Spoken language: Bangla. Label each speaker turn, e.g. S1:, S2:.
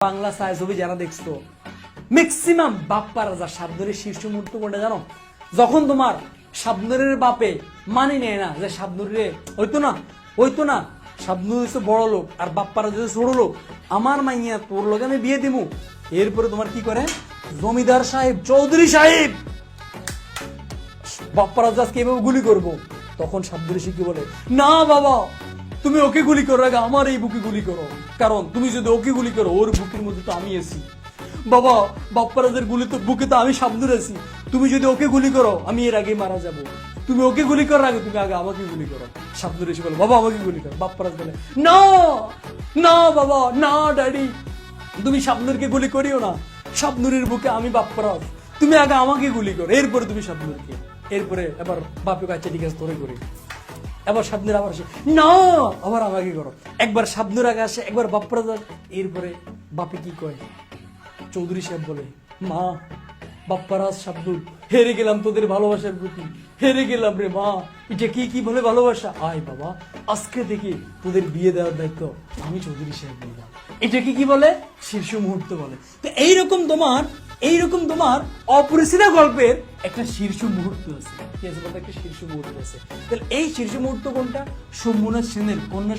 S1: বাংলা ছায়াছবি যারা দেখছো ম্যাক্সিমাম বাপ্পা রাজা শাবনুরের শীর্ষ মুহূর্ত কোনটা জানো? যখন তোমার শাবনুরের বাপে মানি নেয় না যে শাবনুরে হইতো না শাবনুর হচ্ছে বড় লোক আর বাপ্পা রাজা ছোট লোক, আমার মাইয়া তোর লোক আমি বিয়ে দিব। এরপরে তোমার কি করে জমিদার সাহেব চৌধুরী সাহেব বাপ্পা রাজা আজকে এভাবে গুলি করবো, তখন শাবনুর এসে কি বলে, না বাবা তুমি ওকে গুলি করো আগে আমার এই বুকে গুলি করো, কারণ তুমি যদি ওকে গুলি করো ওর বুকের মধ্যে তো আমি আছি। বাবা বাপ্পারাজের গুলি তো বুকে তো আমি শাবনুর আছি, তুমি যদি ওকে গুলি করো আমি এর আগে মারা যাব, তুমি ওকে গুলি করার আগে তুমি আগে আমাকে গুলি করো। শাবনুর এসে বলে বাবা আমাকে গুলি করো, বাপ্পারাজ বলে না না বাবা না ড্যাডি তুমি শাবনুরকে গুলি করিও না, শাবনুরের বুকে আমি বাপ্পারাজ, তুমি আগে আমাকে গুলি করো এরপরে তুমি শাবনুরকে। এরপরে এবার বাপে কাছে ঠিক আছে তোরে করি, এবার শাবনুর আবার আসে না আবার আমাকে করো, একবার শাবনুর আগে আসে একবার বাপ্পারাজ, এরপরে বাপে কি কয় চৌধুরী সাহেব বলে মা বাপ্পারাজ শাবনুর হেরে গেলাম তোদের ভালোবাসার প্রতি, হেরে গেলাম রে মা, এটা কি বলে ভালোবাসা, আয় বাবা আজকে থেকে তোদের বিয়ে দেওয়ার দায়িত্ব আমি চৌধুরী সাহেব নিলাম, এটা কি বলে শীর্ষ মুহূর্ত বলে। তো এইরকম তোমার অপরিচিত গল্পের একটা শীর্ষ মুহূর্ত আছে, কি আছে বলতে একটা শীর্ষ মুহূর্ত আছে। তাহলে এই শীর্ষ মুহূর্ত কোনটা? শম্ভুনাথ সেনের কন্যা